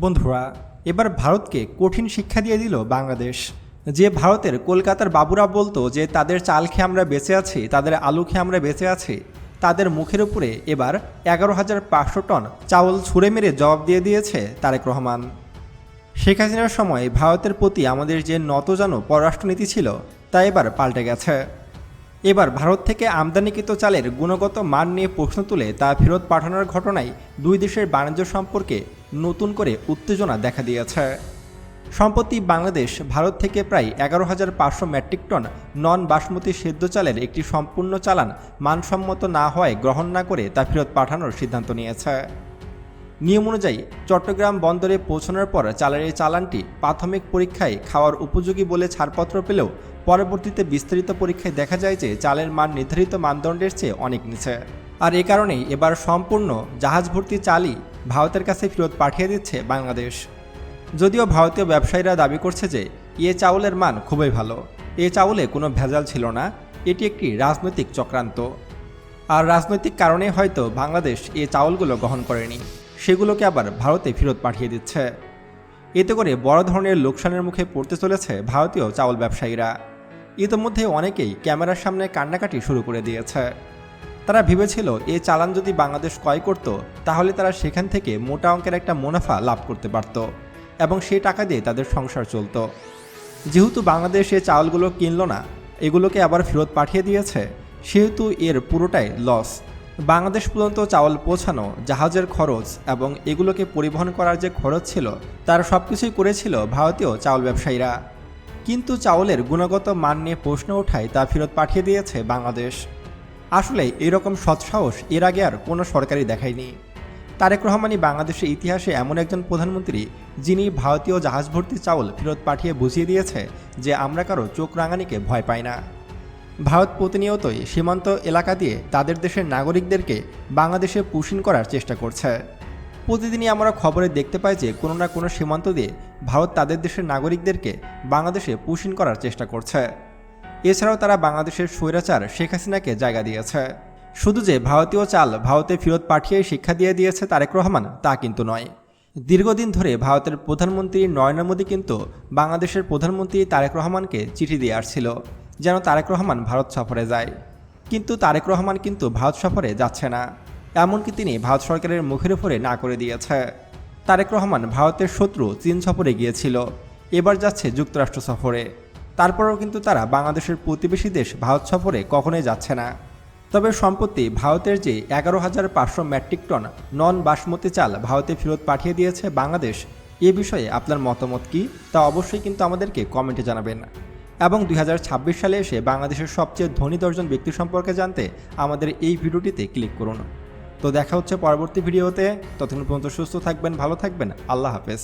বন্ধুরা, এবার ভারতকে কঠিন শিক্ষা দিয়ে দিল বাংলাদেশ। যে ভারতের কলকাতার বাবুরা বলতো যে তাদের চাল খেয়ে আমরা বেঁচে আছি, তাদের আলু খেয়ে আমরা বেঁচে আছি, তাদের মুখের উপরে এবার 11,500 টন চাউল ছুঁড়ে মেরে জবাব দিয়ে দিয়েছে তারেক রহমান। শেখ হাসিনার সময় ভারতের প্রতি আমাদের যে নতজানু পররাষ্ট্রনীতি ছিল তা এবার পাল্টে গেছে। এবার ভারত থেকে আমদানিকৃত চালের গুণগত মান নিয়ে প্রশ্ন তুলে তা ফেরত পাঠানোর ঘটনায় দুই দেশের বাণিজ্য সম্পর্কে নতুন করে উত্তেজনা দেখা দিয়েছে। সম্প্রতি বাংলাদেশ ভারত থেকে প্রায় 11,500 মেট্রিক টন নন বাসমতি সেদ্ধ চালের একটি সম্পূর্ণ চালান মানসম্মত না হওয়ায় গ্রহণ না করে তা ফেরত পাঠানোর সিদ্ধান্ত নিয়েছে। নিয়ম অনুযায়ী চট্টগ্রাম বন্দরে পৌঁছানোর পর চালের এই চালানটি প্রাথমিক পরীক্ষায় খাওয়ার উপযোগী বলে ছাড়পত্র পেলেও পরবর্তীতে বিস্তারিত পরীক্ষায় দেখা যায় যে চালের মান নির্ধারিত মানদণ্ডের চেয়ে অনেক নিচে। আর এ কারণেই এবার সম্পূর্ণ জাহাজ ভর্তি চালই ভারতের কাছে ফেরত পাঠিয়ে দিচ্ছে বাংলাদেশ। যদিও ভারতীয় ব্যবসায়ীরা দাবি করছে যে এ চাউলের মান খুবই ভালো, এ চাউলে কোনো ভেজাল ছিল না, এটি একটি রাজনৈতিক চক্রান্ত। আর রাজনৈতিক কারণে হয়তো বাংলাদেশ এ চাউলগুলো গ্রহণ করেনি, সেগুলোকে আবার ভারতে ফেরত পাঠিয়ে দিচ্ছে। এতে করে বড় ধরনের লোকসানের মুখে পড়তে চলেছে ভারতীয় চাউল ব্যবসায়ীরা। ইতোমধ্যে অনেকেই ক্যামেরার সামনে কান্নাকাটি শুরু করে দিয়েছে। তারা ভেবেছিল এই চালান যদি বাংলাদেশ ক্রয় করত তাহলে তারা সেখান থেকে মোটা অঙ্কের একটা মুনাফা লাভ করতে পারত এবং সেই টাকা দিয়ে তাদের সংসার চলত। যেহেতু বাংলাদেশ এই চাউলগুলো কিনল না, এগুলোকে আবার ফেরত পাঠিয়ে দিয়েছে, সেহেতু এর পুরোটাই লস। বাংলাদেশ পর্যন্ত চাউল পৌঁছানো, জাহাজের খরচ এবং এগুলোকে পরিবহন করার যে খরচ ছিল তার সব কিছুই করেছিল ভারতীয় চাউল ব্যবসায়ীরা। কিন্তু চাউলের গুণগত মান নিয়ে প্রশ্ন ওঠায় তা ফেরত পাঠিয়ে দিয়েছে বাংলাদেশ। আসলে এরকম সৎসাহস এর আগে আর কোনো সরকারই দেখায়নি। তারেক রহমানই বাংলাদেশের ইতিহাসে এমন একজন প্রধানমন্ত্রী যিনি ভারতীয় জাহাজ ভর্তি চাউল ফেরত পাঠিয়ে বুঝিয়ে দিয়েছে যে আমরা কারো চোখ রাঙানিকে ভয় পাই না। ভারত প্রতিনিয়তই সীমান্ত এলাকা দিয়ে তাদের দেশের নাগরিকদেরকে বাংলাদেশে পুশিং করার চেষ্টা করছে। প্রতিদিনই আমরা খবরে দেখতে পাই যে কোনো না কোনো সীমান্ত দিয়ে ভারত তাদের দেশের নাগরিকদেরকে বাংলাদেশে পুশিং করার চেষ্টা করছে। এছাড়াও তারা বাংলাদেশের স্বৈরাচার শেখ হাসিনাকে জায়গা দিয়েছে। শুধু যে ভারতীয় চাল ভারতে ফেরত পাঠিয়ে শিক্ষা দিয়ে দিয়েছে তারেক রহমান তা কিন্তু নয়। দীর্ঘদিন ধরে ভারতের প্রধানমন্ত্রী নরেন্দ্র মোদী কিন্তু বাংলাদেশের প্রধানমন্ত্রী তারেক রহমানকে চিঠি দিয়ে আসছিল যেন তারেক রহমান ভারত সফরে যায়। কিন্তু তারেক রহমান কিন্তু ভারত সফরে যাচ্ছে না, এমনকি তিনি ভারত সরকারের মুখের উপরে না করে দিয়েছে। তারেক রহমান ভারতের শত্রু চীন সফরে গিয়েছিল, এবার যাচ্ছে যুক্তরাষ্ট্র সফরে। তারপরেও কিন্তু তারা বাংলাদেশের প্রতিবেশী দেশ ভারত সফরে কখনোই যাচ্ছে না। তবে সম্প্রতি ভারতের যে 11,500 মেট্রিক টন নন বাসমতি চাল ভারতে ফেরত পাঠিয়ে দিয়েছে বাংলাদেশ, এ বিষয়ে আপনার মতামত কী তা অবশ্যই কিন্তু আমাদেরকে কমেন্টে জানাবেন। এবং 2026 সালে এসে বাংলাদেশের সবচেয়ে ধনী 10 জন ব্যক্তি সম্পর্কে জানতে আমাদের এই ভিডিওটিতে ক্লিক করুন। তো দেখা হচ্ছে পরবর্তী ভিডিওতে। ততক্ষণ পর্যন্ত সুস্থ থাকবেন, ভালো থাকবেন, আল্লাহ হাফেজ।